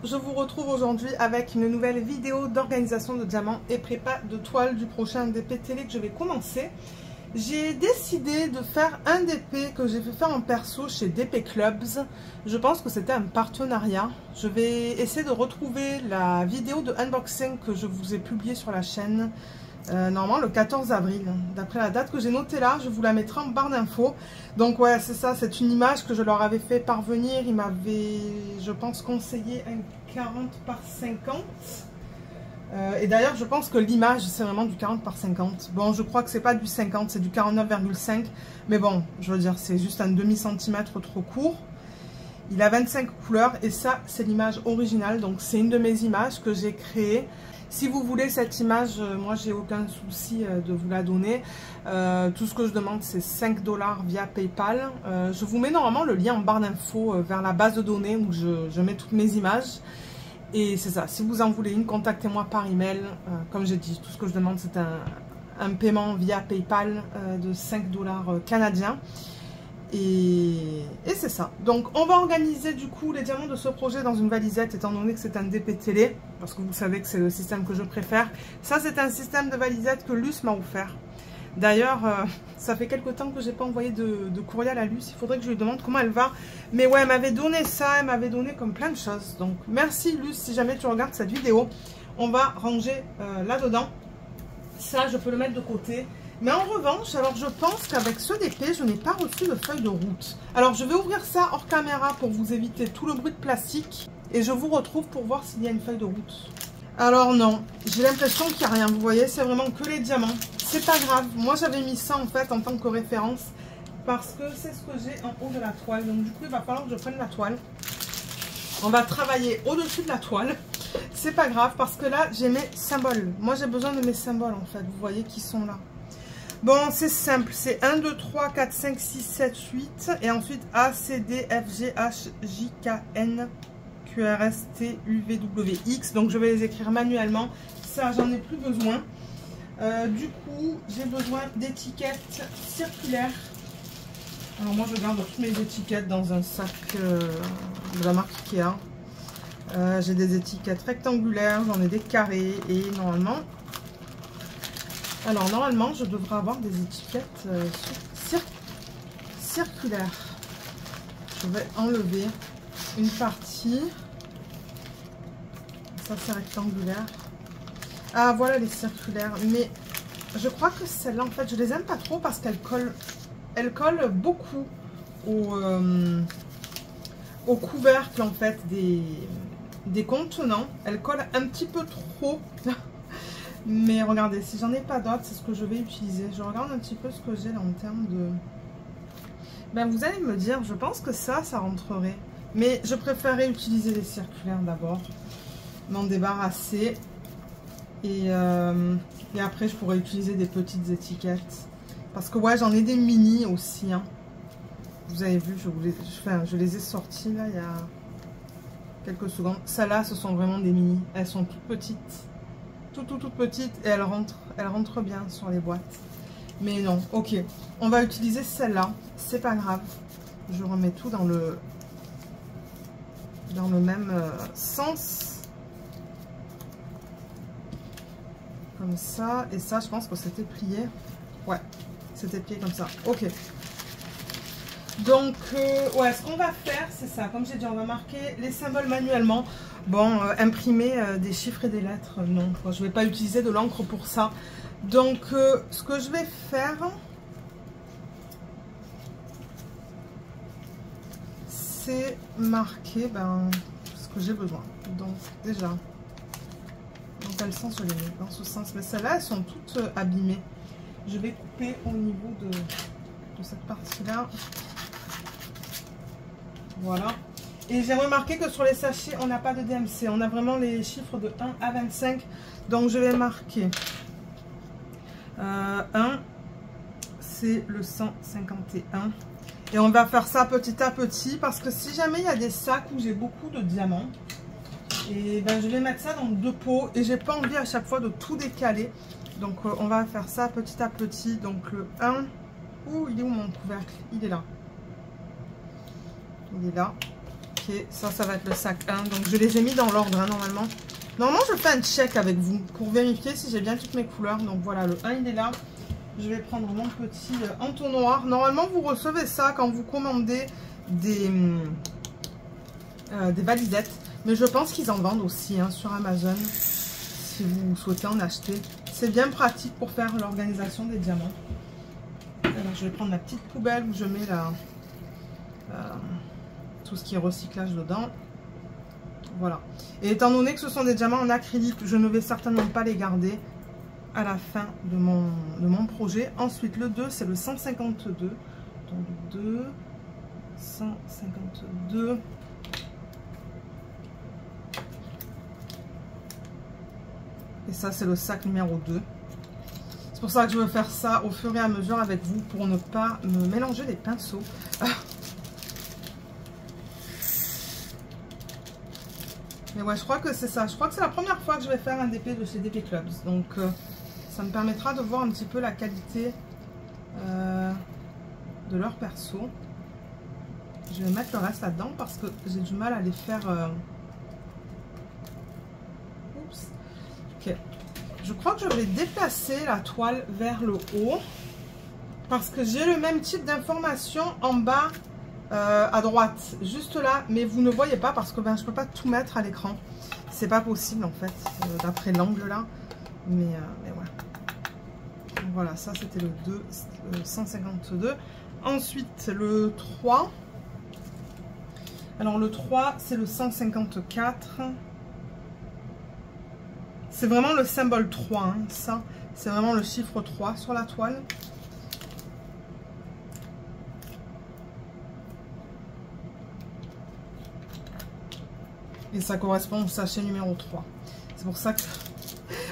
je vous retrouve aujourd'hui avec une nouvelle vidéo d'organisation de diamants et prépa de toile du prochain DP télé que je vais commencer. J'ai décidé de faire un DP que j'ai fait faire en perso chez DP Clubs. Je pense que c'était un partenariat. Je vais essayer de retrouver la vidéo de unboxing que je vous ai publiée sur la chaîne. Normalement le 14 avril. D'après la date que j'ai notée là, je vous la mettrai en barre d'infos. Donc ouais, c'est ça, c'est une image que je leur avais fait parvenir. Ils m'avaient, je pense, conseillé un 40 par 50. Et d'ailleurs, je pense que l'image, c'est vraiment du 40 par 50. Bon, je crois que c'est pas du 50, c'est du 49,5. Mais bon, je veux dire, c'est juste un demi-centimètre trop court. Il a 25 couleurs et ça, c'est l'image originale. Donc, c'est une de mes images que j'ai créée. Si vous voulez cette image, moi, j'ai aucun souci de vous la donner. Tout ce que je demande, c'est 5 $ via PayPal. Je vous mets normalement le lien en barre d'infos vers la base de données où je mets toutes mes images. Et c'est ça, si vous en voulez une, contactez-moi par email. Comme j'ai dit, tout ce que je demande, c'est un paiement via PayPal de 5 $ canadiens. Et c'est ça. Donc, on va organiser du coup les diamants de ce projet dans une valisette, étant donné que c'est un DP télé, parce que vous savez que c'est le système que je préfère. Ça, c'est un système de valisette que Luce m'a offert. D'ailleurs, ça fait quelques temps que j'ai pas envoyé de courriel à Luce. Il faudrait que je lui demande comment elle va. Mais ouais, elle m'avait donné ça, elle m'avait donné comme plein de choses. Donc, merci Luce, si jamais tu regardes cette vidéo. On va ranger là-dedans. Ça, je peux le mettre de côté. Mais en revanche, alors je pense qu'avec ce DP, je n'ai pas reçu de feuille de route. Alors, je vais ouvrir ça hors caméra pour vous éviter tout le bruit de plastique. Et je vous retrouve pour voir s'il y a une feuille de route. Alors non, j'ai l'impression qu'il n'y a rien. Vous voyez, c'est vraiment que les diamants. C'est pas grave. Moi, j'avais mis ça en fait en tant que référence parce que c'est ce que j'ai en haut de la toile. Donc du coup, il va falloir que je prenne la toile. On va travailler au-dessus de la toile. C'est pas grave parce que là, j'ai mes symboles. Moi, j'ai besoin de mes symboles en fait. Vous voyez qui sont là. Bon, c'est simple. C'est 1, 2, 3, 4, 5, 6, 7, 8. Et ensuite A, C, D, F, G, H, J, K, N, Q, R, S, T, U, V, W, X. Donc, je vais les écrire manuellement. Ça, j'en ai plus besoin. Du coup, j'ai besoin d'étiquettes circulaires. Alors, moi, je garde toutes mes étiquettes dans un sac de la marque Ikea. J'ai des étiquettes rectangulaires, j'en ai des carrés. Et normalement... Alors, normalement, je devrais avoir des étiquettes circulaires. Je vais enlever une partie. Ça, c'est rectangulaire. Ah, voilà les circulaires. Mais je crois que celles-là, en fait, je les aime pas trop parce qu'elles collent beaucoup au couvercle, en fait, des contenants. Elles collent un petit peu trop. Mais regardez, si j'en ai pas d'autres, c'est ce que je vais utiliser. Je regarde un petit peu ce que j'ai là en termes de... Ben, vous allez me dire, je pense que ça rentrerait. Mais je préférerais utiliser les circulaires d'abord. M'en débarrasser. Et après, je pourrais utiliser des petites étiquettes. Parce que ouais, j'en ai des mini aussi. Hein. Vous avez vu, je les ai sorties là il y a quelques secondes. Celles-là, ce sont vraiment des mini. Elles sont toutes petites. Toutes petites. Et elles rentrent bien sur les boîtes. Mais non, ok. On va utiliser celle-là. C'est pas grave. Je remets tout dans le même sens. Comme ça. Et ça, je pense que c'était plié. Ouais, c'était plié comme ça. Ok. Donc, ouais, ce qu'on va faire, c'est ça. Comme j'ai dit, on va marquer les symboles manuellement. Bon, imprimer des chiffres et des lettres, non. Je ne vais pas utiliser de l'encre pour ça. Donc, ce que je vais faire, c'est marquer ce que j'ai besoin. Donc, déjà, dans quel sens je les mets? Dans ce sens. Mais celles-là, elles sont toutes abîmées. Je vais couper au niveau de cette partie-là. Voilà. Et j'ai remarqué que sur les sachets, on n'a pas de DMC. On a vraiment les chiffres de 1 à 25. Donc, je vais marquer 1. C'est le 151. Et on va faire ça petit à petit. Parce que si jamais il y a des sacs où j'ai beaucoup de diamants, et ben, je vais mettre ça dans 2 pots. Et j'ai pas envie à chaque fois de tout décaler. Donc, on va faire ça petit à petit. Donc, le 1. Ouh, il est où mon couvercle? Il est là. Il est là. Ok, ça va être le sac 1. Donc je les ai mis dans l'ordre, hein, normalement. Normalement, je fais un check avec vous pour vérifier si j'ai bien toutes mes couleurs. Donc voilà, le 1, il est là. Je vais prendre mon petit entonnoir. Normalement, vous recevez ça quand vous commandez des valisettes. Mais je pense qu'ils en vendent aussi hein, sur Amazon. Si vous souhaitez en acheter. C'est bien pratique pour faire l'organisation des diamants. Alors, je vais prendre ma petite poubelle où je mets tout ce qui est recyclage dedans. Voilà. Et étant donné que ce sont des diamants en acrylique, je ne vais certainement pas les garder à la fin de mon projet. Ensuite, le 2, c'est le 152. Donc 2, 152. Et ça, c'est le sac numéro 2. C'est pour ça que je veux faire ça au fur et à mesure avec vous pour ne pas me mélanger les pinceaux. Mais ouais, je crois que c'est ça. Je crois que c'est la première fois que je vais faire un DP de chez DP Clubs. Donc, ça me permettra de voir un petit peu la qualité de leur perso. Je vais mettre le reste là-dedans parce que j'ai du mal à les faire... Oups. Ok. Je crois que je vais déplacer la toile vers le haut. Parce que j'ai le même type d'information en bas à droite. Juste là. Mais vous ne voyez pas parce que je ne peux pas tout mettre à l'écran. C'est pas possible en fait. D'après l'angle là. Mais ouais. Voilà, ça c'était le 2, 152. Ensuite, le 3. Alors le 3, c'est le 154. C'est vraiment le symbole 3. Hein, ça, c'est vraiment le chiffre 3 sur la toile. Et ça correspond au sachet numéro 3. C'est pour ça que...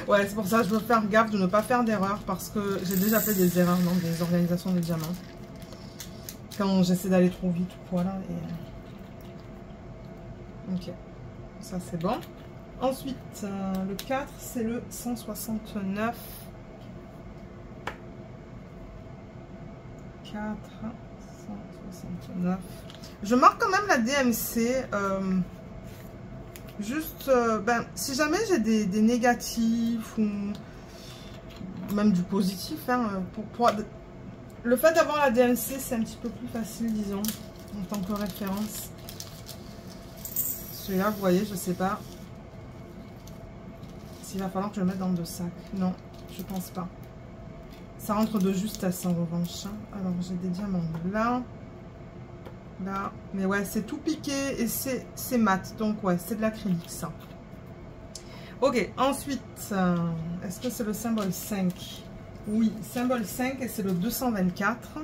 Ouais, c'est pour ça que je veux faire gaffe de ne pas faire d'erreur. Parce que j'ai déjà fait des erreurs dans des organisations de diamants. Quand j'essaie d'aller trop vite ou quoi là. Ok. Ça c'est bon. Ensuite, le 4, c'est le 169. 4, 169. Je marque quand même la DMC. Juste, si jamais j'ai des négatifs ou même du positif, hein, le fait d'avoir la DMC, c'est un petit peu plus facile, disons, en tant que référence. Celui-là, vous voyez, je sais pas s'il va falloir que je le mette dans 2 sacs. Non, je pense pas. Ça rentre de justesse en revanche. Alors, j'ai des diamants là. Là, mais ouais, c'est tout piqué et c'est mat. Donc, ouais, c'est de l'acrylique, ça. Ok, ensuite, est-ce que c'est le symbole 5? Oui, symbole 5 et c'est le 224.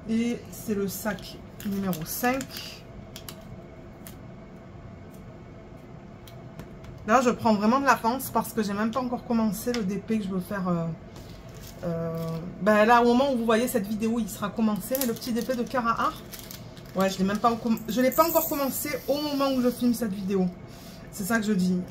Et c'est le sac numéro 5. Là, je prends vraiment de l'avance parce que j'ai même pas encore commencé le DP que je veux faire... là, au moment où vous voyez cette vidéo, il sera commencé. Mais le petit DP de Carahart, ouais, je l'ai pas encore commencé au moment où je filme cette vidéo. C'est ça que je dis.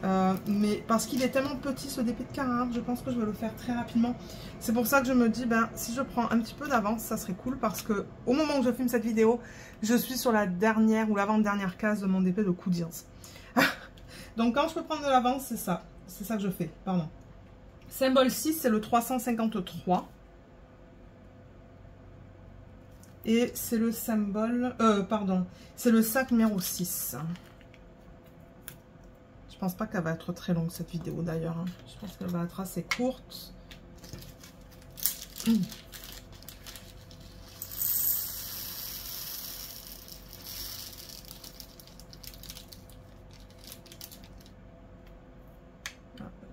Mais parce qu'il est tellement petit ce DP de Carahart, je pense que je vais le faire très rapidement. C'est pour ça que je me dis, si je prends un petit peu d'avance, ça serait cool. Parce que au moment où je filme cette vidéo, je suis sur la dernière ou l'avant-dernière case de mon DP de Coudirs. Donc quand je peux prendre de l'avance, c'est ça. C'est ça que je fais, pardon. Symbole 6, c'est le 353. Et c'est le symbole... c'est le sac numéro 6. Je pense pas qu'elle va être très longue cette vidéo d'ailleurs. Hein. Je pense qu'elle va être assez courte.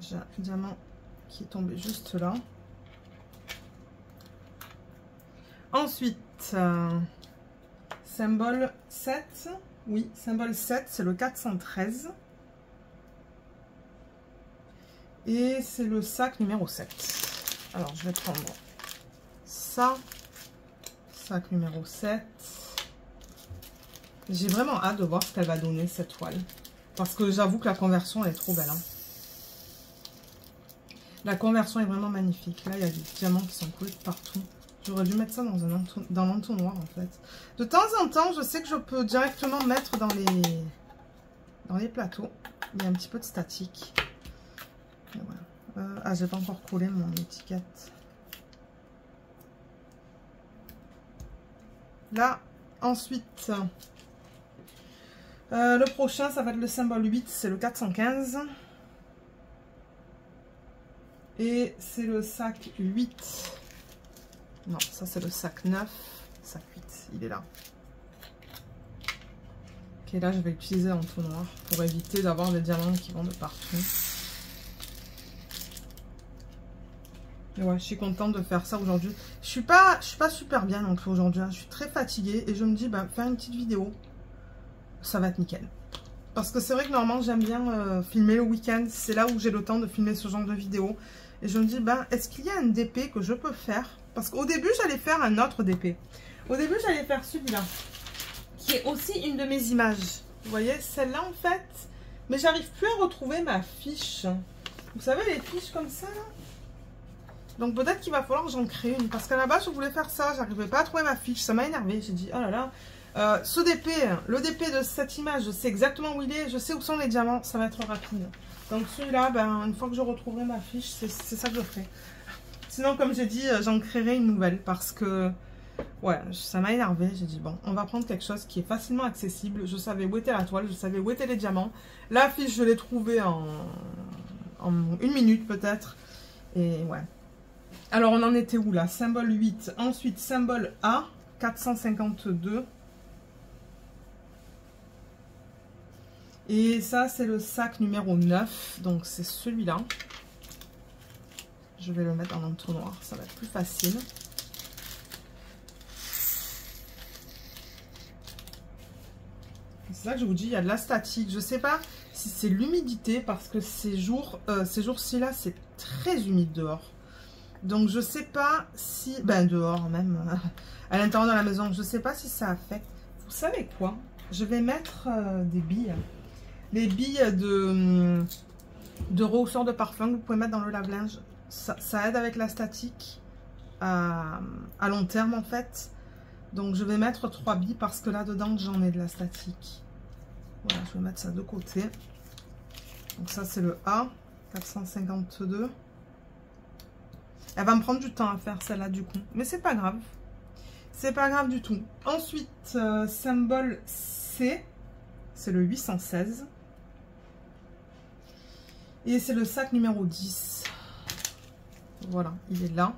J'ai un diamant qui est tombé juste là. Ensuite, symbole 7. Oui, symbole 7, c'est le 413. Et c'est le sac numéro 7. Alors, je vais prendre ça. Sac numéro 7. J'ai vraiment hâte de voir ce qu'elle va donner, cette toile. Parce que j'avoue que la conversion, elle est trop belle. Hein. La conversion est vraiment magnifique. Là, il y a des diamants qui sont coulés partout. J'aurais dû mettre ça dans l'entonnoir en fait. De temps en temps, je sais que je peux directement mettre dans les plateaux. Il y a un petit peu de statique. Voilà. Ah, j'ai pas encore collé mon étiquette. Là, ensuite, le prochain, ça va être le symbole 8, c'est le 415. Et c'est le sac 8. Non, ça c'est le sac 9. Sac 8, il est là. Ok, là je vais utiliser l'entonnoir pour éviter d'avoir des diamants qui vont de partout. Et ouais, je suis contente de faire ça aujourd'hui. Je suis pas super bien non plus aujourd'hui. Hein. Je suis très fatiguée et je me dis, bah, faire une petite vidéo, ça va être nickel. Parce que c'est vrai que normalement j'aime bien filmer le week-end. C'est là où j'ai le temps de filmer ce genre de vidéo. Et je me dis, ben, est-ce qu'il y a un DP que je peux faire? Parce qu'au début, j'allais faire un autre DP. Au début, j'allais faire celui-là. Qui est aussi une de mes images. Vous voyez, celle-là en fait. Mais j'arrive plus à retrouver ma fiche. Vous savez, les fiches comme ça, là. Donc peut-être qu'il va falloir que j'en crée une. Parce qu'à la base, je voulais faire ça. J'arrivais pas à trouver ma fiche. Ça m'a énervé. J'ai dit, oh là là. Ce DP, le DP de cette image, je sais exactement où il est. Je sais où sont les diamants. Ça va être rapide. Donc celui-là, ben, une fois que je retrouverai ma fiche, c'est ça que je ferai. Sinon, comme j'ai dit, j'en créerai une nouvelle parce que, ouais, ça m'a énervé. J'ai dit, bon, on va prendre quelque chose qui est facilement accessible. Je savais où était la toile, je savais où étaient les diamants. La fiche, je l'ai trouvée en 1 minute peut-être. Et ouais. Alors, on en était où là? Symbole 8. Ensuite, symbole A, 452. Et ça, c'est le sac numéro 9. Donc, c'est celui-là. Je vais le mettre dans l'entonnoir. Ça va être plus facile. C'est ça que je vous dis, il y a de la statique. Je ne sais pas si c'est l'humidité parce que ces jours-ci là, c'est très humide dehors. Donc, je ne sais pas si... Ben, dehors même, à l'intérieur de la maison. Je ne sais pas si ça affecte. Vous savez quoi? Je vais mettre des billes. Les billes de rehausseur de parfum que vous pouvez mettre dans le lave-linge. Ça aide avec la statique à long terme en fait. Donc je vais mettre 3 billes parce que là dedans j'en ai de la statique. Voilà, je vais mettre ça de côté. Donc ça c'est le A, 452. Elle va me prendre du temps à faire celle-là du coup. Mais c'est pas grave. C'est pas grave du tout. Ensuite, symbole C, c'est le 816. Et c'est le sac numéro 10. Voilà, il est là.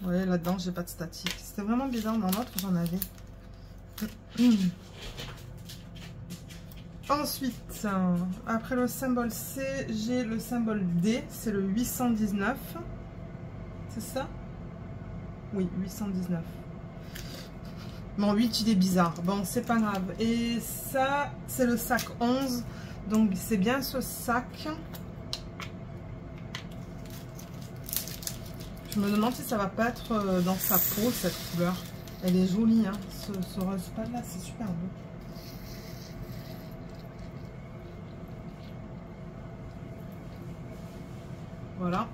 Vous voyez, là-dedans, j'ai pas de statique. C'était vraiment bizarre. Dans l'autre, j'en avais. Ensuite, après le symbole C, j'ai le symbole D, c'est le 819. C'est ça? Oui, 819. Bon, 8, il est bizarre. Bon, c'est pas grave. Et ça, c'est le sac 11. Donc, c'est bien ce sac. Je me demande si ça va pas être dans sa peau, cette couleur. Elle est jolie, hein. Ce rose pâle là, c'est super beau. Voilà.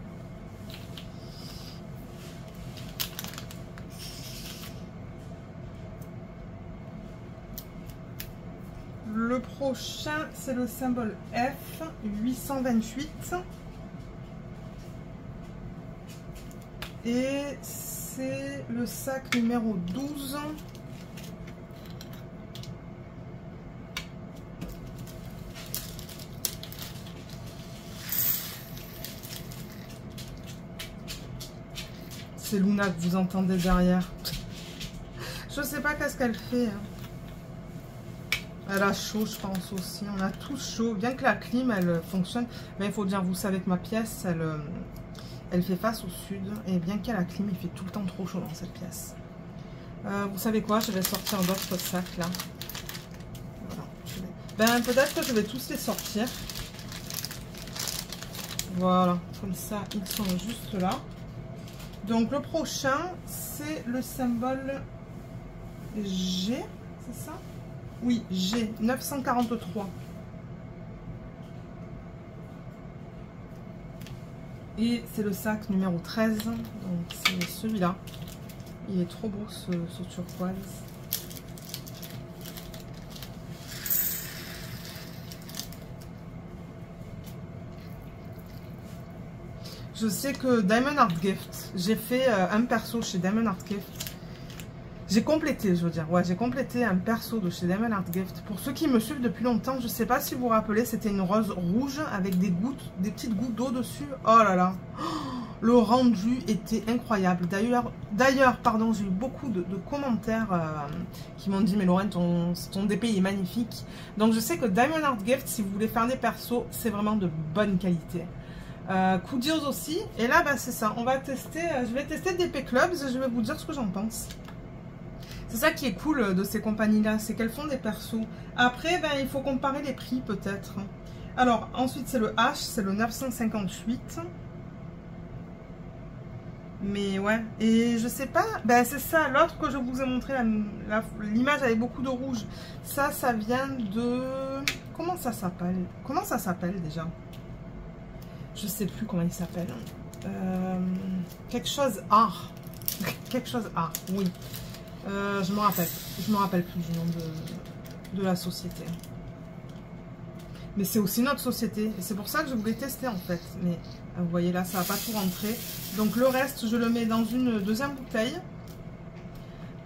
Le prochain, c'est le symbole F, 828. Et c'est le sac numéro 12. C'est Luna que vous entendez derrière. Je sais pas qu'est-ce qu'elle fait. Elle a chaud, je pense aussi. On a tous chaud. Bien que la clim, elle fonctionne. Mais il faut dire, vous savez que ma pièce, elle fait face au sud. Et bien qu'il y ait la clim, il fait tout le temps trop chaud dans cette pièce. Vous savez quoi? Je vais sortir d'autres sacs là. Voilà. Ben, peut-être que je vais tous les sortir. Voilà. Comme ça, ils sont juste là. Donc le prochain, c'est le symbole G, c'est ça? Oui, G, 943. Et c'est le sac numéro 13, donc c'est celui-là. Il est trop beau ce turquoise. Je sais que Diamond Art Gift, j'ai fait un perso chez Diamond Art Gift. J'ai complété, je veux dire, ouais, j'ai complété un perso de chez Diamond Art Gift. Pour ceux qui me suivent depuis longtemps, je ne sais pas si vous vous rappelez, c'était une rose rouge avec des gouttes, des petites gouttes d'eau dessus. Oh là là, le rendu était incroyable. D'ailleurs, pardon, j'ai eu beaucoup de commentaires qui m'ont dit, mais Lorraine, ton DP est magnifique. Donc je sais que Diamond Art Gift, si vous voulez faire des persos, c'est vraiment de bonne qualité. Kudios aussi. Et là, bah, c'est ça, on va tester, je vais tester DP Clubs et je vais vous dire ce que j'en pense. C'est ça qui est cool de ces compagnies-là, c'est qu'elles font des persos. Après, ben, il faut comparer les prix peut-être. Alors, ensuite, c'est le H, c'est le 958. Mais ouais, et je sais pas, ben c'est ça, l'autre que je vous ai montré, l'image avec beaucoup de rouge. Ça vient de... Comment ça s'appelle? Comment ça s'appelle déjà? Je sais plus comment il s'appelle. Quelque chose art. Quelque chose art, oui. Je me rappelle plus du nom de la société. Mais c'est aussi notre société. Et c'est pour ça que je voulais tester en fait. Mais vous voyez là, ça va pas tout rentrer. Donc le reste, je le mets dans une deuxième bouteille.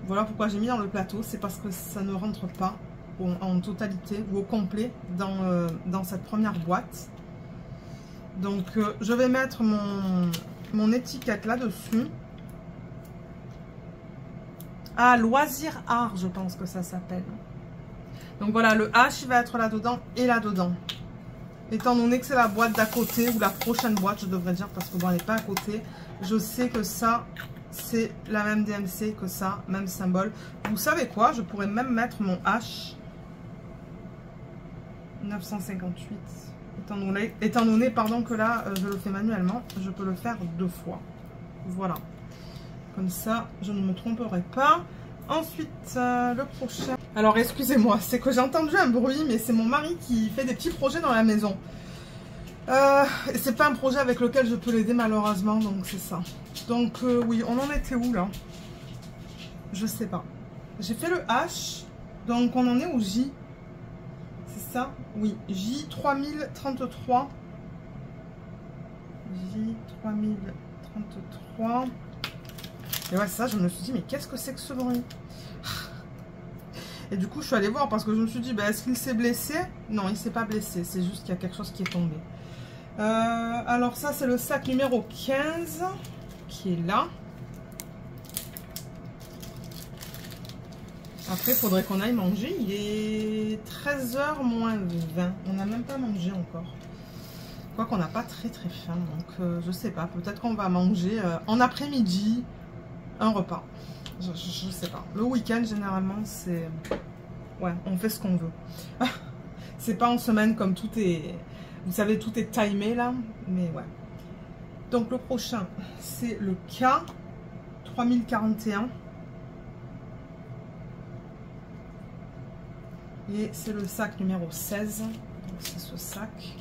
Voilà pourquoi j'ai mis dans le plateau. C'est parce que ça ne rentre pas en totalité ou au complet dans cette première boîte. Donc je vais mettre mon étiquette là-dessus. Ah, Loisir Art, je pense que ça s'appelle. Donc voilà, le H, il va être là-dedans et là-dedans. Étant donné que c'est la boîte d'à côté, ou la prochaine boîte, je devrais dire, parce que bon, elle n'est pas à côté. Je sais que ça, c'est la même DMC que ça, même symbole. Vous savez quoi? Je pourrais même mettre mon H 958. Étant donné pardon, que là, je le fais manuellement, je peux le faire 2 fois. Voilà. Comme ça, je ne me tromperai pas. Ensuite, le prochain... Alors, excusez-moi, c'est que j'ai entendu un bruit, mais c'est mon mari qui fait des petits projets dans la maison. Et c'est pas un projet avec lequel je peux l'aider, malheureusement, donc c'est ça. Donc, oui, on en était où, là? Je sais pas. J'ai fait le H, donc on en est au J. C'est ça? Oui, J 3033. J 3033... Et ouais, ça, je me suis dit, mais qu'est-ce que c'est que ce bruit? Et du coup, je suis allée voir parce que je me suis dit, bah, est-ce qu'il s'est blessé? Non, il ne s'est pas blessé. C'est juste qu'il y a quelque chose qui est tombé. Alors ça, c'est le sac numéro 15 qui est là. Après, il faudrait qu'on aille manger. Il est 13h moins 20. On n'a même pas mangé encore. Quoi qu'on n'a pas très faim. Donc, je sais pas. Peut-être qu'on va manger en après-midi. Un repas, je sais pas. Le week-end, généralement, c'est... Ouais, on fait ce qu'on veut. C'est pas en semaine comme tout est... Vous savez, tout est timé, là. Mais ouais. Donc, le prochain, c'est le K 3041. Et c'est le sac numéro 16. Donc, c'est ce sac.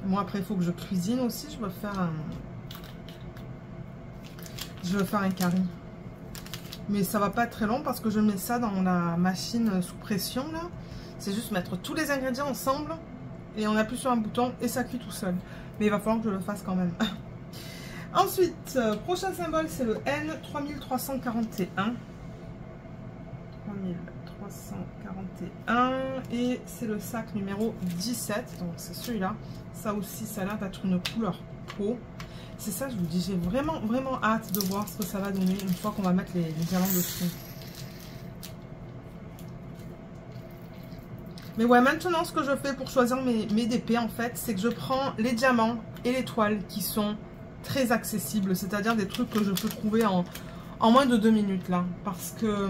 Moi, après, il faut que je cuisine aussi. Je veux faire un curry. Mais ça va pas être très long parce que je mets ça dans la machine sous pression, là. C'est juste mettre tous les ingrédients ensemble et on appuie sur un bouton et ça cuit tout seul. Mais il va falloir que je le fasse quand même. Ensuite, prochain symbole, c'est le N 3341. 3341. Et c'est le sac numéro 17. Donc, c'est celui-là. Ça aussi, ça a l'air d'être une couleur peau. C'est ça, je vous dis, j'ai vraiment hâte de voir ce que ça va donner une fois qu'on va mettre les diamants dessus. Mais ouais, maintenant, ce que je fais pour choisir mes DP, en fait, c'est que je prends les diamants et les toiles qui sont très accessibles. C'est-à-dire des trucs que je peux trouver en moins de 2 minutes, là. Parce que...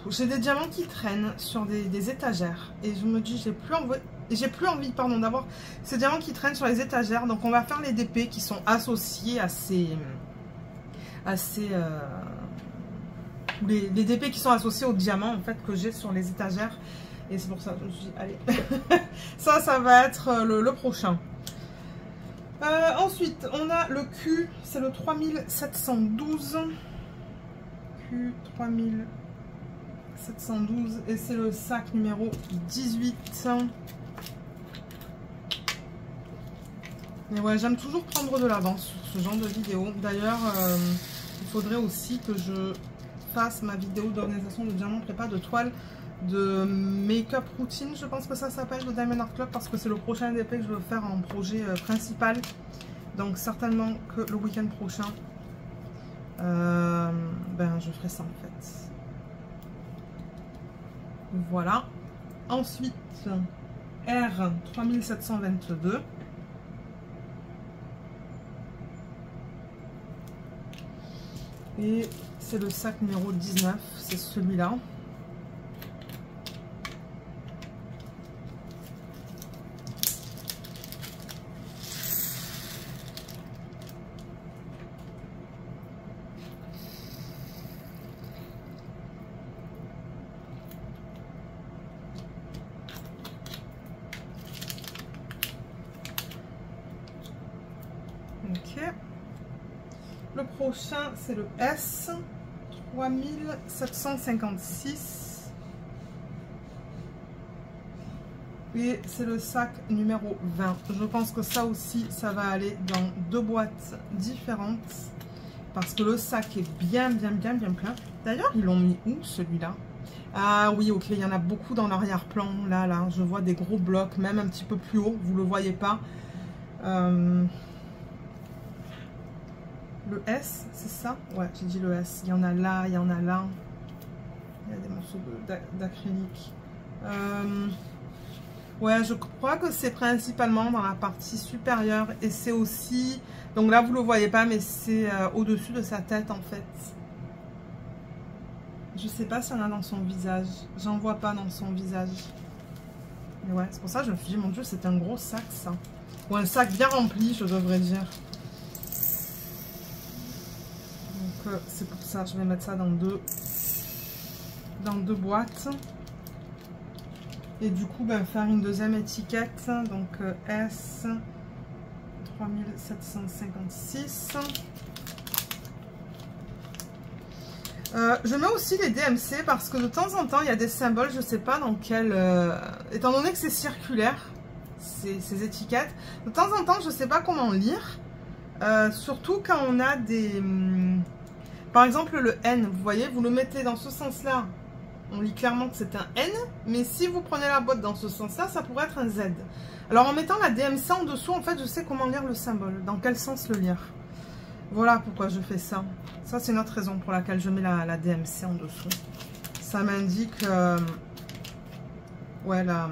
j'ai des diamants qui traînent sur des étagères. Et je me dis, j'ai plus envie pardon, d'avoir ces diamants qui traînent sur les étagères. Donc on va faire les DP qui sont associés à les DP qui sont associés aux diamants en fait que j'ai sur les étagères. Et c'est pour ça que je me suis dit, allez, ça va être le prochain. Ensuite, on a le Q, c'est le 3712. Q 3712 et c'est le sac numéro 18. Mais ouais, j'aime toujours prendre de l'avance sur ce genre de vidéo. D'ailleurs, il faudrait aussi que je fasse ma vidéo d'organisation de diamants prépa de toile de make-up routine, je pense que ça s'appelle, de Diamond Art Club, parce que c'est le prochain DP que je veux faire en projet principal. Donc certainement que le week-end prochain, je ferai ça en fait. Voilà. Ensuite, R 3722. Et c'est le sac numéro 19, c'est celui-là. Ok. Le prochain, c'est le S 3756. Et c'est le sac numéro 20. Je pense que ça aussi, ça va aller dans deux boîtes différentes. Parce que le sac est bien plein. D'ailleurs, ils l'ont mis où celui-là? Ah oui, ok, il y en a beaucoup dans l'arrière-plan. Là, je vois des gros blocs, même un petit peu plus haut. Vous ne le voyez pas. Le S, c'est ça? Ouais, j'ai dit le S. Il y en a là, il y en a là. Il y a des morceaux d'acrylique. Ouais, je crois que c'est principalement dans la partie supérieure. Et c'est aussi... Donc là, vous ne le voyez pas, mais c'est au-dessus de sa tête, en fait. Je sais pas s'il y en a dans son visage. J'en vois pas dans son visage. Mais ouais, c'est pour ça que je me suis dit, mon Dieu, c'est un gros sac, ça. Ou un sac bien rempli, je devrais dire. C'est pour ça, je vais mettre ça dans deux boîtes. Et du coup, faire une deuxième étiquette. Donc S 3756. Je mets aussi les DMC parce que de temps en temps, il y a des symboles, je ne sais pas dans quel... étant donné que c'est circulaire, ces étiquettes, de temps en temps, je ne sais pas comment lire. Surtout quand on a des... Par exemple, le N, vous voyez, vous le mettez dans ce sens-là, on lit clairement que c'est un N, mais si vous prenez la boîte dans ce sens-là, ça pourrait être un Z. Alors, en mettant la DMC en dessous, en fait, je sais comment lire le symbole, dans quel sens le lire. Voilà pourquoi je fais ça. Ça, c'est une autre raison pour laquelle je mets la DMC en dessous. Ça m'indique, ouais, la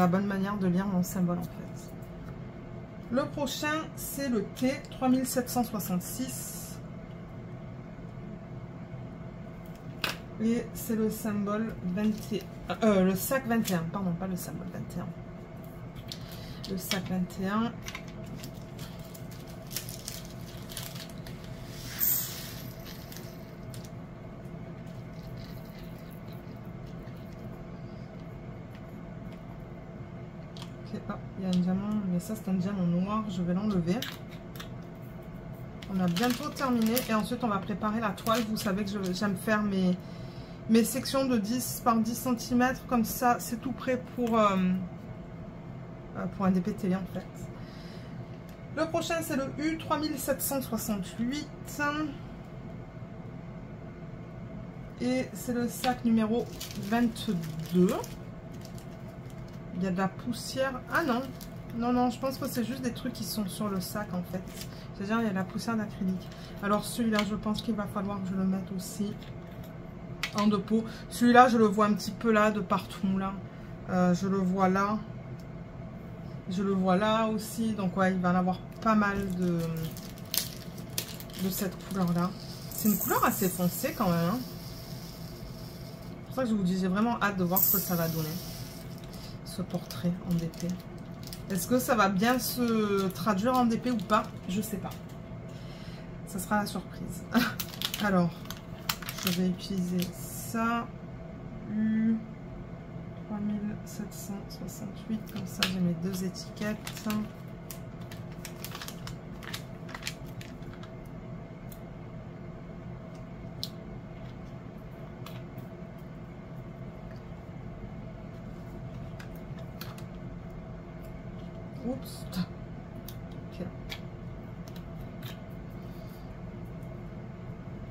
bonne manière de lire mon symbole, en fait. Le prochain, c'est le T 3766. Et c'est le symbole 21. Le sac 21, pardon, pas le symbole 21. Le sac 21. Ah, il y a un diamant, mais ça c'est un diamant noir, je vais l'enlever. On a bientôt terminé et ensuite on va préparer la toile. Vous savez que j'aime faire mes sections de 10 par 10 cm, comme ça c'est tout prêt pour un DP télé en fait. Le prochain c'est le U 3768 et c'est le sac numéro 22. Il y a de la poussière. Ah non, non, je pense que c'est juste des trucs qui sont sur le sac en fait. C'est-à-dire il y a de la poussière d'acrylique. Alors celui-là, je pense qu'il va falloir que je le mette aussi en dépôt. Celui-là, je le vois un petit peu là, de partout là. Je le vois là. Je le vois là aussi. Donc ouais, il va en avoir pas mal de cette couleur-là. C'est une couleur assez foncée quand même. Hein. C'est pour ça que je vous dis, j'ai vraiment hâte de voir ce que ça va donner. Ce portrait en DP. Est-ce que ça va bien se traduire en DP ou pas? Je sais pas. Ça sera la surprise. Alors, je vais utiliser ça. 3768, comme ça j'ai mes deux étiquettes. Oups. Okay.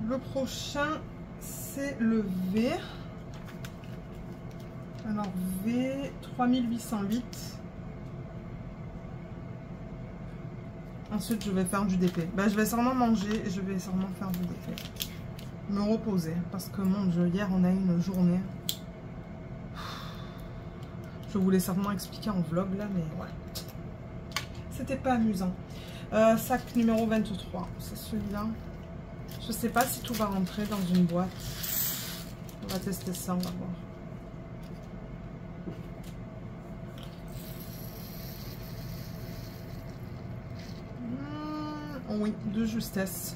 Le prochain, c'est le V. Alors V 3808. Ensuite je vais faire du DP. Ben, je vais sûrement manger et je vais sûrement faire du DP. Me reposer. Parce que mon Dieu, hier on a eu une journée. Je voulais sûrement expliquer en vlog là, mais ouais. C'était pas amusant. Sac numéro 23. C'est celui-là. Je sais pas si tout va rentrer dans une boîte. On va tester ça, on va voir. Oui, de justesse.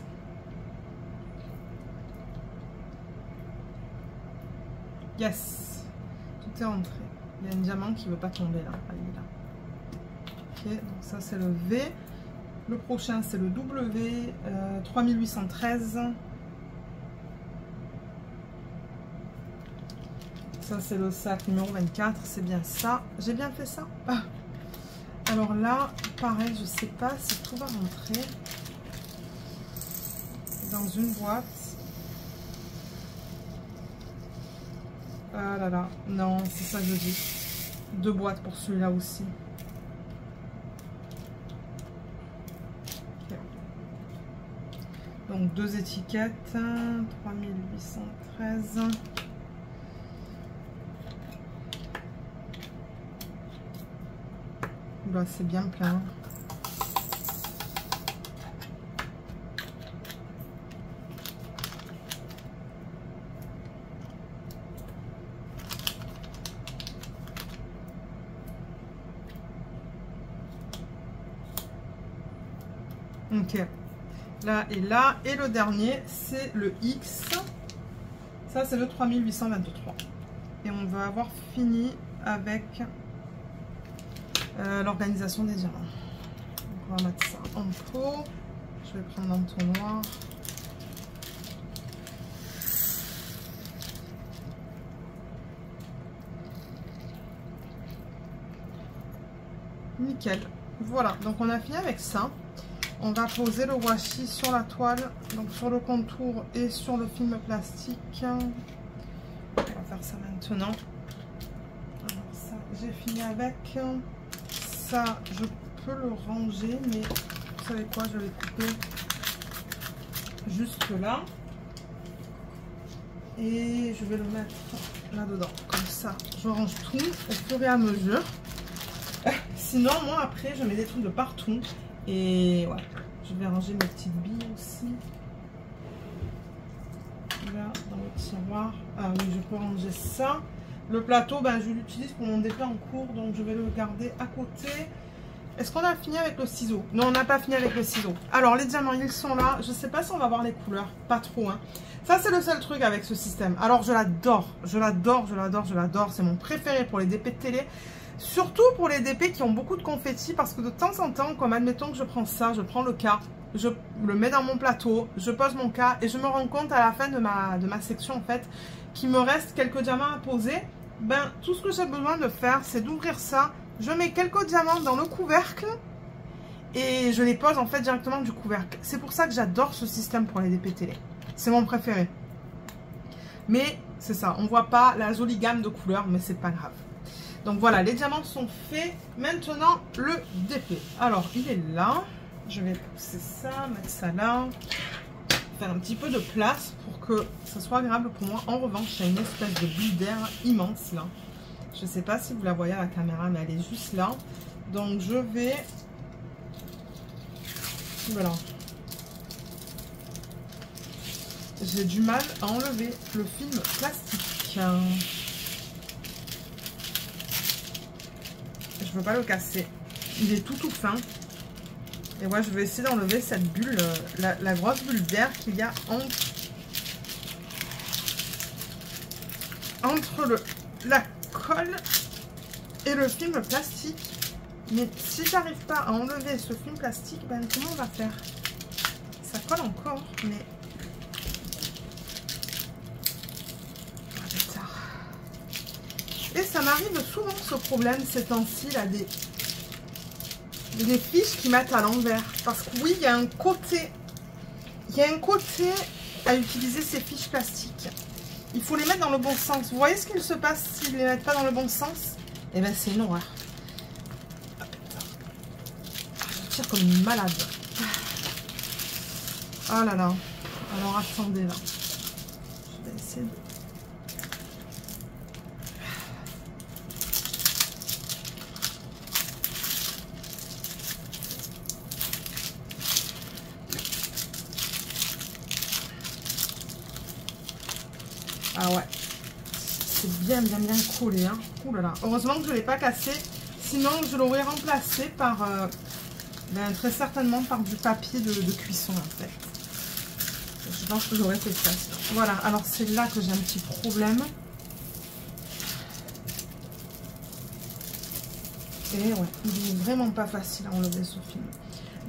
Yes. Tout est rentré. Il y a un diamant qui ne veut pas tomber là. Ah, il est là. Ok, donc ça c'est le V. Le prochain c'est le W 3813. Ça c'est le sac numéro 24. C'est bien ça. J'ai bien fait ça. Ah. Alors là, pareil, je sais pas si tout va rentrer dans une boîte. Ah là là, non, c'est ça que je dis. Deux boîtes pour celui-là aussi. Okay. Donc deux étiquettes, 3813. Bah, c'est bien plein. Ok, là et là, et le dernier c'est le X, ça c'est le 3823, et on va avoir fini avec l'organisation des diamants. Donc on va mettre ça en pot, je vais prendre l'entonnoir. Nickel, voilà, donc on a fini avec ça. On va poser le washi sur la toile, donc sur le contour et sur le film plastique. On va faire ça maintenant. Alors ça, j'ai fini avec. Ça, je peux le ranger, mais vous savez quoi, je vais couper juste là. Et je vais le mettre là-dedans. Comme ça, je range tout au fur et à mesure. Sinon, moi, après, je mets des trucs de partout. Et ouais, je vais ranger mes petites billes aussi. Là, dans le tiroir. Ah oui, je peux ranger ça. Le plateau, ben, je l'utilise pour mon DP en cours, donc je vais le garder à côté. Est-ce qu'on a fini avec le ciseau? Non, on n'a pas fini avec le ciseau. Alors, les diamants, ils sont là. Je ne sais pas si on va voir les couleurs. Pas trop, hein. Ça, c'est le seul truc avec ce système. Alors, je l'adore. Je l'adore, je l'adore, je l'adore. C'est mon préféré pour les DP de télé. Surtout pour les DP qui ont beaucoup de confettis, parce que de temps en temps, comme admettons que je prends ça, je prends le cas, je le mets dans mon plateau, je pose mon cas et je me rends compte à la fin de ma section en fait, qu'il me reste quelques diamants à poser. Ben, tout ce que j'ai besoin de faire, c'est d'ouvrir ça, je mets quelques diamants dans le couvercle et je les pose en fait directement du couvercle. C'est pour ça que j'adore ce système pour les DP télé. C'est mon préféré. Mais c'est ça, on voit pas la jolie gamme de couleurs, mais c'est pas grave. Donc voilà, les diamants sont faits. Maintenant, le DP. Alors, il est là. Je vais pousser ça, mettre ça là. Faire un petit peu de place pour que ça soit agréable pour moi. En revanche, il y a une espèce de bulle d'air immense là. Je ne sais pas si vous la voyez à la caméra, mais elle est juste là. Donc, je vais... Voilà. j'ai du mal à enlever le film plastique. Je veux pas le casser. Il est tout fin. Et moi, je vais essayer d'enlever cette bulle, la grosse bulle d'air qu'il y a entre la colle et le film plastique. Mais si j'arrive pas à enlever ce film plastique, ben comment on va faire? Ça colle encore, mais... Et ça m'arrive souvent ce problème ces temps-ci, là, des fiches qui mettent à l'envers. Parce que oui, il y a un côté à utiliser ces fiches plastiques. Il faut les mettre dans le bon sens. Vous voyez ce qu'il se passe s'ils ne les mettent pas dans le bon sens? Eh bien, c'est une horreur. Je tire comme une malade. Oh là là. Alors, attendez, là. Je vais essayer de... Ah ouais, c'est bien collé, hein. Ouh là là. Heureusement que je ne l'ai pas cassé, sinon je l'aurais remplacé par, très certainement par du papier de cuisson en fait. Je pense que j'aurais fait ça. Voilà, alors c'est là que j'ai un petit problème. Et ouais, il est vraiment pas facile à enlever ce film.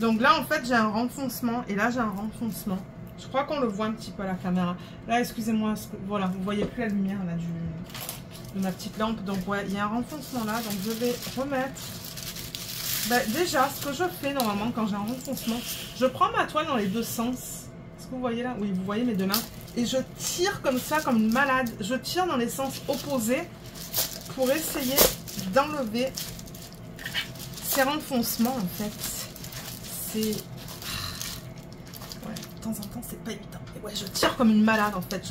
Donc là en fait j'ai un renfoncement et là j'ai un renfoncement. Je crois qu'on le voit un petit peu à la caméra. Là, excusez-moi, voilà, vous voyez plus la lumière là de ma petite lampe. Donc ouais, il y a un renfoncement là. Donc je vais remettre. Déjà, ce que je fais normalement quand j'ai un renfoncement, je prends ma toile dans les deux sens. Est-ce que vous voyez là? Oui, vous voyez mes deux mains. Et je tire comme ça, comme une malade. Je tire dans les sens opposés pour essayer d'enlever ces renfoncements en fait. C'est... De temps en temps, c'est pas évident. Et ouais, je tire comme une malade en fait.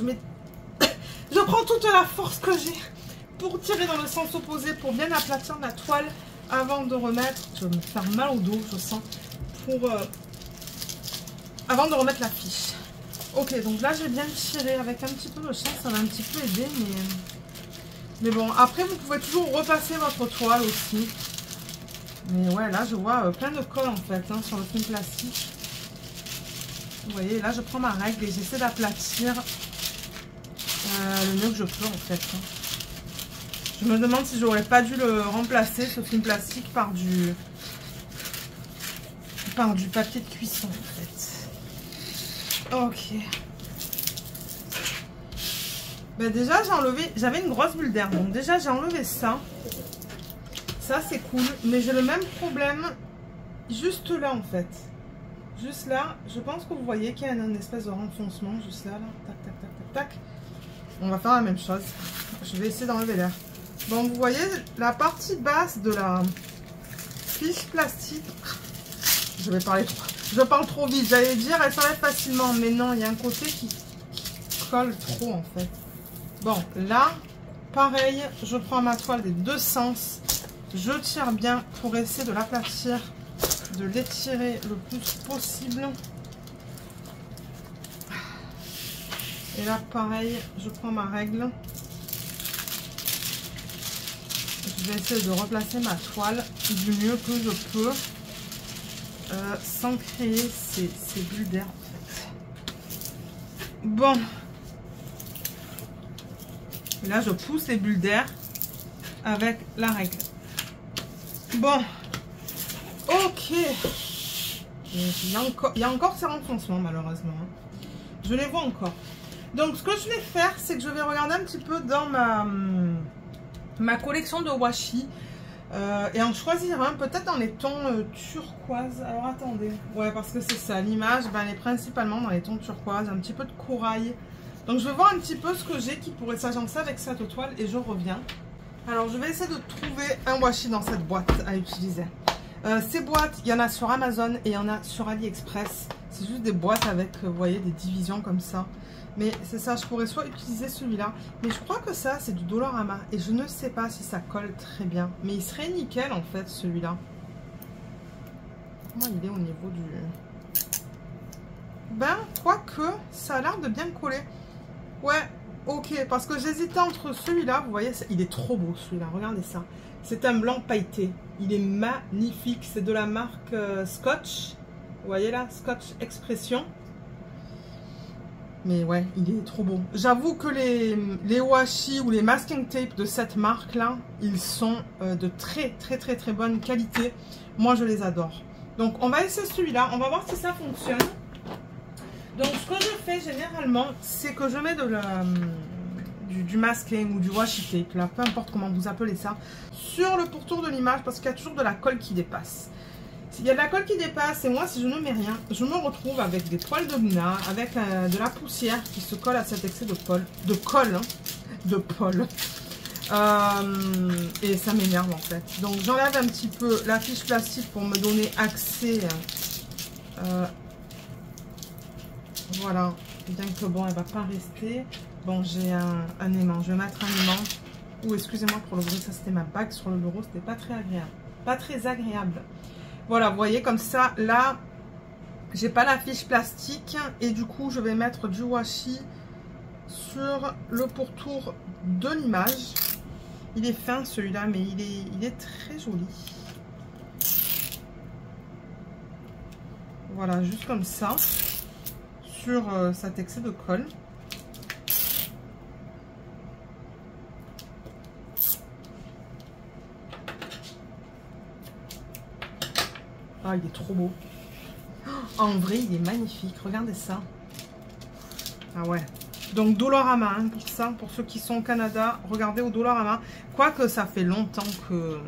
Je prends toute la force que j'ai pour tirer dans le sens opposé, pour bien aplatir ma toile avant de remettre. Je vais me faire mal au dos, je sens. Avant de remettre la fiche. Ok, donc là, j'ai bien tiré avec un petit peu de chance. Ça va un petit peu aider, mais bon, après, vous pouvez toujours repasser votre toile aussi. Mais ouais, là, je vois plein de colle en fait hein, sur le film plastique. Vous voyez, là je prends ma règle et j'essaie d'aplatir le mieux que je peux en fait. Je me demande si j'aurais pas dû le remplacer, ce film plastique, par du papier de cuisson en fait. Ok. Déjà j'ai enlevé, j'avais une grosse bulle d'air, donc déjà j'ai enlevé ça. Ça c'est cool, mais j'ai le même problème juste là en fait. Juste là, je pense que vous voyez qu'il y a une espèce de renfoncement juste là, tac, tac, tac, tac, tac. On va faire la même chose. Je vais essayer d'enlever l'air. Donc vous voyez la partie basse de la fiche plastique. Je parle trop vite. J'allais dire elle s'enlève facilement, mais non, il y a un côté qui colle trop en fait. Bon, là, pareil, je prends ma toile des deux sens. Je tire bien pour essayer de l'aplatir, de l'étirer le plus possible. Et là pareil, je prends ma règle, je vais essayer de replacer ma toile du mieux que je peux sans créer ces bulles d'air en fait. Bon, et là je pousse les bulles d'air avec la règle. Bon, ok. Il y a encore ces renfoncements malheureusement. Je les vois encore. Donc ce que je vais faire, c'est que je vais regarder un petit peu dans ma collection de washi. Et en choisir un, peut-être dans les tons turquoise. Alors attendez. Ouais, parce que c'est ça, l'image, elle est principalement dans les tons turquoise, un petit peu de corail. Donc je vais voir un petit peu ce que j'ai qui pourrait s'agencer avec cette toile et je reviens. Alors je vais essayer de trouver un washi dans cette boîte à utiliser. Ces boîtes, il y en a sur Amazon et il y en a sur AliExpress. C'est juste des boîtes avec, vous voyez, des divisions comme ça. Mais c'est ça, je pourrais soit utiliser celui-là. Mais je crois que ça, c'est du Dollarama. Et je ne sais pas si ça colle très bien. Mais il serait nickel, en fait, celui-là. Comment il est au niveau du... Ben, quoique, ça a l'air de bien coller. Ouais, ok, parce que j'hésitais entre celui-là, vous voyez, il est trop beau celui-là, regardez ça. C'est un blanc pailleté, il est magnifique, c'est de la marque Scotch. Vous voyez là, Scotch Expression. Mais ouais, il est trop beau. J'avoue que les washi ou les masking tape de cette marque-là, ils sont de très bonne qualité. Moi, je les adore. Donc, on va essayer celui-là. On va voir si ça fonctionne. Donc, ce que je fais généralement, c'est que je mets du masking ou du washi tape, là, peu importe comment vous appelez ça, sur le pourtour de l'image parce qu'il y a toujours de la colle qui dépasse. S'il y a de la colle qui dépasse et moi si je ne mets rien, je me retrouve avec des poils de Luna, avec de la poussière qui se colle à cet excès de colle, et ça m'énerve en fait. Donc j'enlève un petit peu la fiche plastique pour me donner accès. Voilà, bien que bon elle va pas rester. Bon j'ai un aimant, je vais mettre un aimant. Ou excusez-moi pour le bruit, ça c'était ma bague sur le bureau, c'était pas très agréable. Pas très agréable. Voilà, vous voyez, comme ça, là, j'ai pas la fiche plastique. Et du coup, je vais mettre du washi sur le pourtour de l'image. Il est fin, celui-là, mais il est très joli. Voilà, juste comme ça, sur cet excès de colle. Ah, il est trop beau. En vrai, il est magnifique. Regardez ça. Ah ouais. Donc, Dollarama, hein, pour ça, pour ceux qui sont au Canada, regardez au Dollarama. Quoique, ça fait longtemps que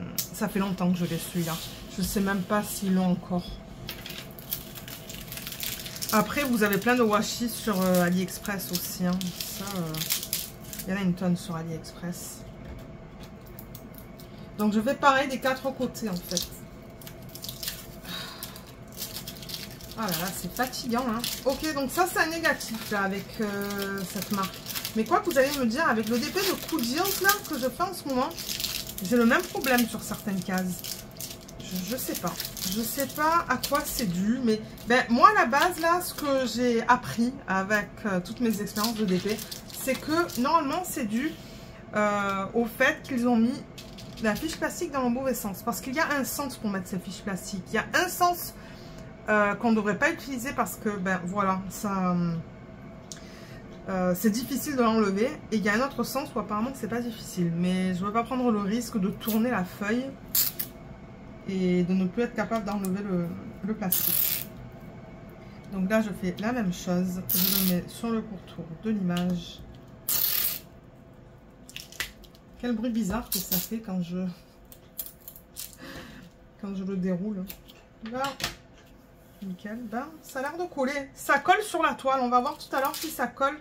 je l'ai celui-là. Je sais même pas s'ils l'ont encore. Après, vous avez plein de washi sur AliExpress aussi. Hein. Ça, il y en a une tonne sur AliExpress. Donc, je vais pareil des quatre côtés, en fait. Ah là là, c'est fatigant, hein. Ok, donc ça, c'est un négatif, là, avec cette marque. Mais quoi que vous allez me dire, avec le DP de Coudils, là, que je fais en ce moment, j'ai le même problème sur certaines cases. Je sais pas. Je sais pas à quoi c'est dû, mais ben, moi, à la base, là, ce que j'ai appris avec toutes mes expériences de DP, c'est que, normalement, c'est dû au fait qu'ils ont mis la fiche plastique dans le mauvais sens. Parce qu'il y a un sens pour mettre ces fiches plastiques. Il y a un sens qu'on ne devrait pas utiliser parce que, ben voilà, ça c'est difficile de l'enlever. Et il y a un autre sens où apparemment c'est pas difficile. Mais je ne veux pas prendre le risque de tourner la feuille et de ne plus être capable d'enlever le plastique. Donc là, je fais la même chose. Je le mets sur le pourtour de l'image. Quel bruit bizarre que ça fait quand je le déroule. Là. Nickel, ben, ça a l'air de coller. Ça colle sur la toile. On va voir tout à l'heure si ça colle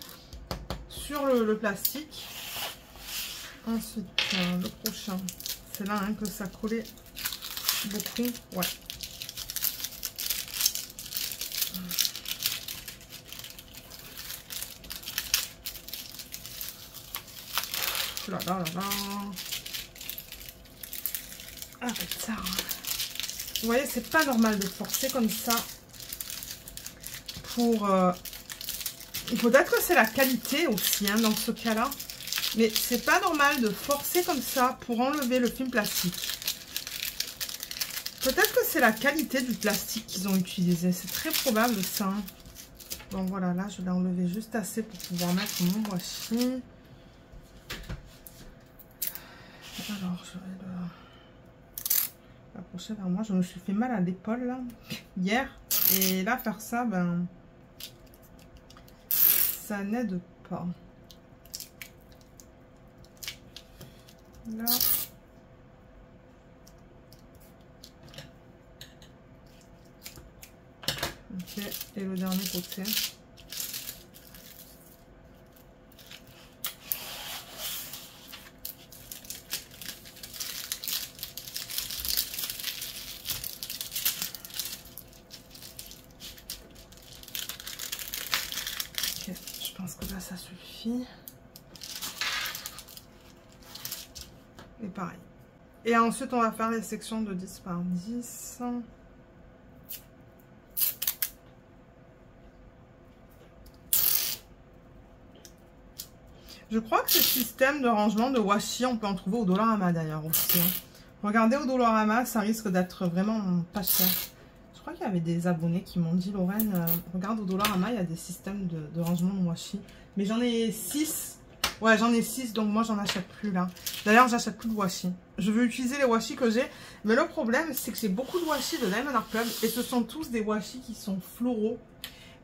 sur le plastique. Ensuite, le prochain. C'est là hein, que ça collait beaucoup. Ouais. Là, là, là, là. Arrête ça. Vous voyez, c'est pas normal de forcer comme ça pour... Peut-être que c'est la qualité aussi, hein, dans ce cas-là. Mais c'est pas normal de forcer comme ça pour enlever le film plastique. Peut-être que c'est la qualité du plastique qu'ils ont utilisé. C'est très probable ça. Hein. Bon, voilà, là, je vais enlever juste assez pour pouvoir mettre mon washi. Alors, je vais le... approcher vers moi. Je me suis fait mal à l'épaule là hier et là faire ça, ben ça n'aide pas. Là. Ok, et le dernier côté. Je pense que là ça suffit. Et pareil. Et ensuite on va faire les sections de 10 par 10. Je crois que ce système de rangement de washi, on peut en trouver au Dollarama d'ailleurs aussi. Hein. Regardez au Dollarama, ça risque d'être vraiment pas cher. Je crois qu'il y avait des abonnés qui m'ont dit, Lorraine, regarde au Dollarama, il y a des systèmes de rangement de washi. Mais j'en ai 6. Ouais, j'en ai 6, donc moi j'en achète plus là. D'ailleurs, j'achète plus de washi. Je veux utiliser les washi que j'ai. Mais le problème, c'est que j'ai beaucoup de washi de Diamond Art Club. Et ce sont tous des washi qui sont floraux.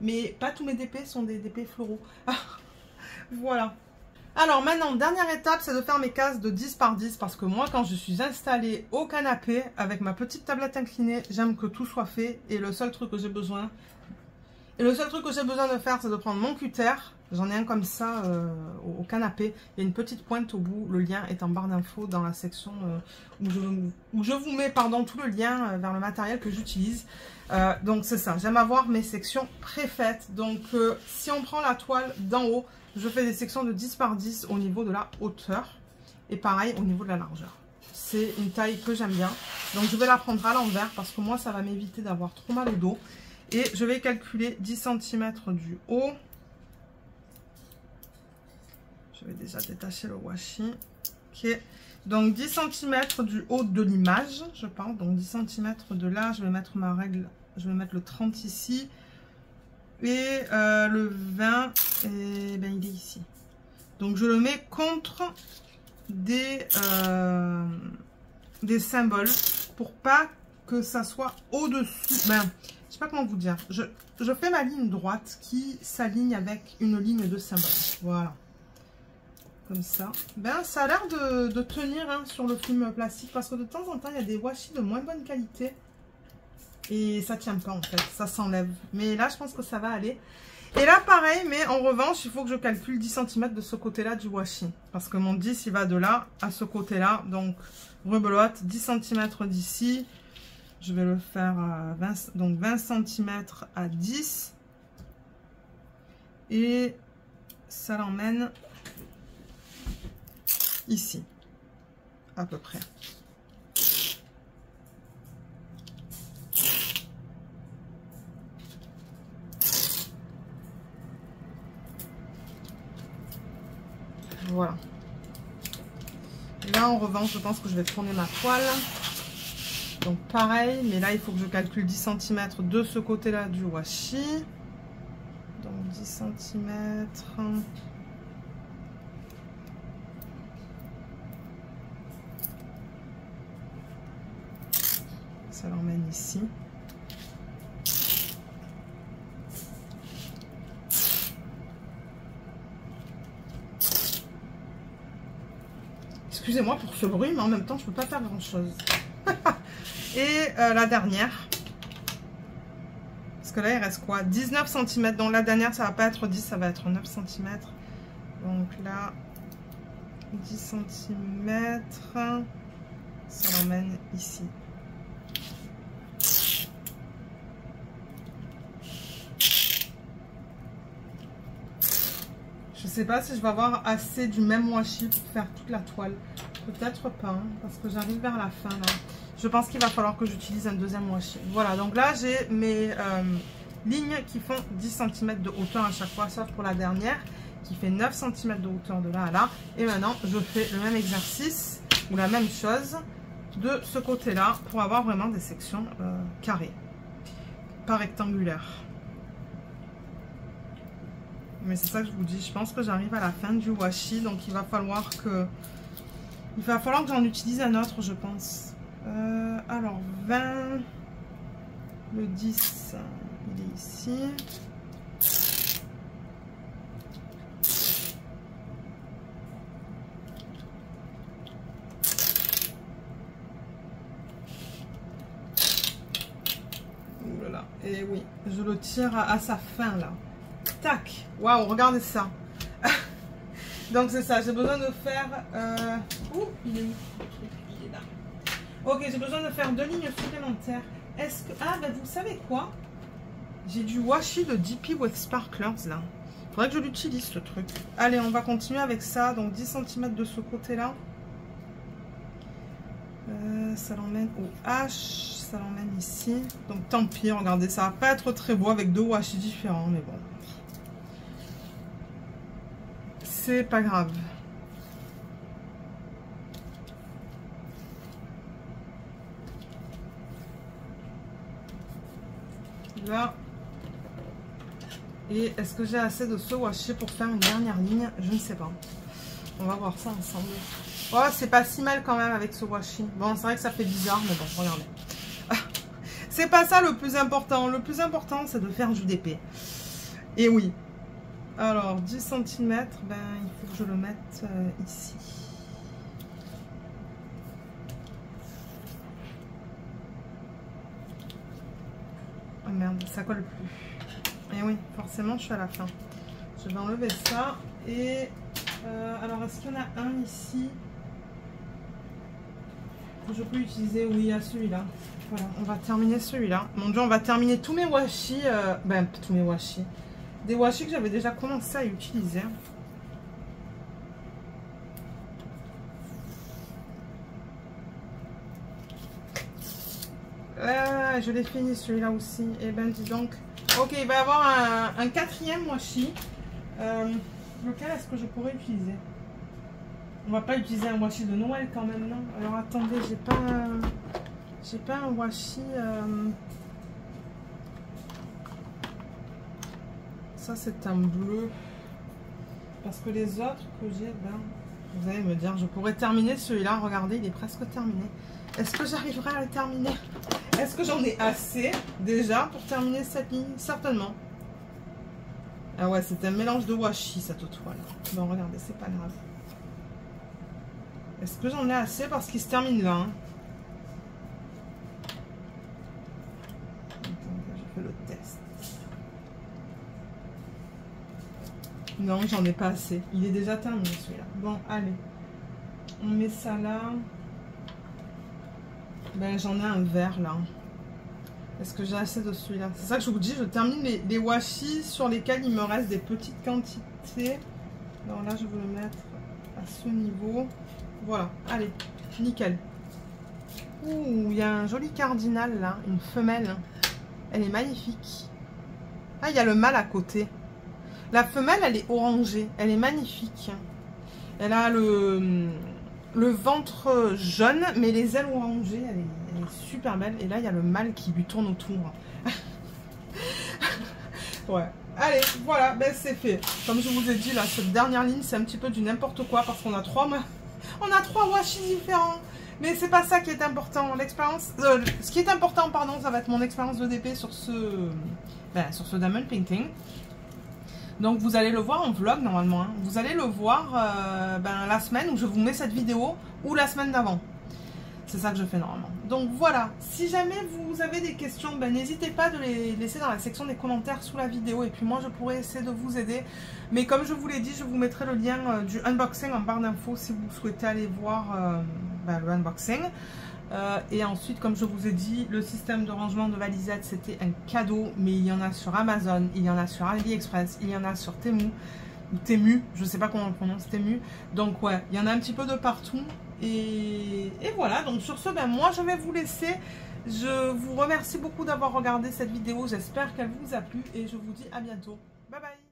Mais pas tous mes DP sont des DP floraux. Ah, voilà. Alors maintenant, dernière étape, c'est de faire mes cases de 10 par 10 parce que moi, quand je suis installée au canapé avec ma petite tablette inclinée, j'aime que tout soit fait et le seul truc que j'ai besoin, de faire, c'est de prendre mon cutter. J'en ai un comme ça au canapé. Il y a une petite pointe au bout. Le lien est en barre d'infos dans la section où je vous mets tout le lien vers le matériel que j'utilise. Donc c'est ça, j'aime avoir mes sections préfaites. Donc si on prend la toile d'en haut, je fais des sections de 10 par 10 au niveau de la hauteur. Et pareil au niveau de la largeur. C'est une taille que j'aime bien. Donc je vais la prendre à l'envers parce que moi ça va m'éviter d'avoir trop mal au dos. Et je vais calculer 10 cm du haut. Je vais déjà détacher le washi. Ok. Donc 10 cm du haut de l'image, je parle. Donc 10 cm de là, je vais mettre ma règle. Je vais mettre le 30 ici. Et le 20, et ben, il est ici. Donc je le mets contre des symboles pour pas que ça soit au-dessus. Ben, je sais pas comment vous dire. Je fais ma ligne droite qui s'aligne avec une ligne de symboles. Voilà. Comme ça. Ben, ça a l'air de tenir hein, sur le film plastique parce que de temps en temps, il y a des washi de moins bonne qualité. Et ça tient pas en fait, ça s'enlève. Mais là, je pense que ça va aller. Et là, pareil, mais en revanche, il faut que je calcule 10 cm de ce côté-là du washi. Parce que mon 10, il va de là à ce côté-là. Donc, rebelote, 10 cm d'ici. Je vais le faire à 20, donc 20 cm à 10. Et ça l'emmène ici, à peu près. Voilà. Là, en revanche, je pense que je vais tourner ma toile. Donc, pareil, mais là, il faut que je calcule 10 cm de ce côté-là du washi. Donc, 10 cm. Ça l'emmène ici. Excusez-moi pour ce bruit, mais en même temps, je ne peux pas faire grand-chose. Et la dernière. Parce que là, il reste quoi? 19 cm. Donc la dernière, ça ne va pas être 10, ça va être 9 cm. Donc là, 10 cm. Ça l'emmène ici. Je sais pas si je vais avoir assez du même washi pour faire toute la toile. Peut-être pas, hein, parce que j'arrive vers la fin là. Je pense qu'il va falloir que j'utilise un deuxième washi. Voilà, donc là j'ai mes lignes qui font 10 cm de hauteur à chaque fois, sauf pour la dernière qui fait 9 cm de hauteur de là à là. Et maintenant je fais le même exercice ou la même chose de ce côté-là pour avoir vraiment des sections carrées, pas rectangulaires. Mais c'est ça que je vous dis, je pense que j'arrive à la fin du washi, donc il va falloir que j'en utilise un autre, je pense. Alors 20, le 10, il est ici. Ouh là là, et oui, je le tire à sa fin là. Tac, waouh, regardez ça. Donc c'est ça, j'ai besoin de faire... Ouh, il est où? Il est là. Ok, j'ai besoin de faire 2 lignes supplémentaires. Est-ce que... Ah, ben vous savez quoi? J'ai du washi de DP with Sparklers là. Faudrait que je l'utilise ce truc. Allez, on va continuer avec ça. Donc 10 cm de ce côté-là. Ça l'emmène au H. Ça l'emmène ici. Donc tant pis, regardez, ça va pas être très beau avec 2 washi différents, mais bon. c'est pas grave. Là. Et est-ce que j'ai assez de ce washi pour faire une dernière ligne? Je ne sais pas. On va voir ça ensemble. Oh, c'est pas si mal quand même avec ce washi. Bon, c'est vrai que ça fait bizarre, mais bon, regardez. C'est pas ça le plus important. Le plus important, c'est de faire du DP. Et oui. Alors, 10 cm, ben, il faut que je le mette ici. Oh merde, ça colle plus. Et oui, forcément, je suis à la fin. Je vais enlever ça. Et alors, est-ce qu'il y en a un ici que je peux utiliser? Oui, il y a celui-là. Voilà, on va terminer celui-là. Mon Dieu, on va terminer tous mes washi. Ben, tous mes washi. Des washi que j'avais déjà commencé à utiliser. Je l'ai fini celui-là aussi. Et ben, dis donc. Ok, il va y avoir un quatrième washi. Lequel est-ce que je pourrais utiliser? On va pas utiliser un washi de Noël quand même, non? Alors attendez, j'ai pas un washi. Ça c'est un bleu. Parce que les autres que j'ai, ben, vous allez me dire, je pourrais terminer celui-là. Regardez, il est presque terminé. Est-ce que j'arriverai à le terminer? Est-ce que j'en ai assez déjà pour terminer cette ligne? Certainement. Ah ouais, c'est un mélange de washi cette toile. Bon, regardez, c'est pas grave. Est-ce que j'en ai assez parce qu'il se termine là, hein? Attendez, je fais le test. Non, j'en ai pas assez. Il est déjà terminé celui-là. Bon, allez. On met ça là. Ben, j'en ai un vert là. Est-ce que j'ai assez de celui-là? C'est ça que je vous dis, je termine les washi sur lesquels il me reste des petites quantités. Alors là, je vais le mettre à ce niveau. Voilà, allez, nickel. Ouh, il y a un joli cardinal là, une femelle. Elle est magnifique. Ah, il y a le mâle à côté. La femelle, elle est orangée, elle est magnifique. Elle a le ventre jaune, mais les ailes orangées, elle est super belle. Et là, il y a le mâle qui lui tourne autour. Ouais. Allez, voilà, ben c'est fait. Comme je vous ai dit, là, cette dernière ligne, c'est un petit peu du n'importe quoi parce qu'on a trois washi différents. Mais c'est pas ça qui est important. L'expérience, ce qui est important, pardon, ça va être mon expérience de DP sur ce diamond painting. Donc vous allez le voir en vlog normalement, hein. Vous allez le voir la semaine où je vous mets cette vidéo ou la semaine d'avant. C'est ça que je fais normalement. Donc voilà, si jamais vous avez des questions, ben, n'hésitez pas de les laisser dans la section des commentaires sous la vidéo. Et puis moi je pourrais essayer de vous aider. Mais comme je vous l'ai dit, je vous mettrai le lien du unboxing en barre d'infos si vous souhaitez aller voir le unboxing. Et ensuite, comme je vous ai dit, le système de rangement de valisette, c'était un cadeau. Mais il y en a sur Amazon, il y en a sur AliExpress, il y en a sur Temu. Ou Temu, je sais pas comment on le prononce, Temu. Donc ouais, il y en a un petit peu de partout. Et voilà, donc sur ce, ben, moi je vais vous laisser. Je vous remercie beaucoup d'avoir regardé cette vidéo. J'espère qu'elle vous a plu. Et je vous dis à bientôt. Bye bye.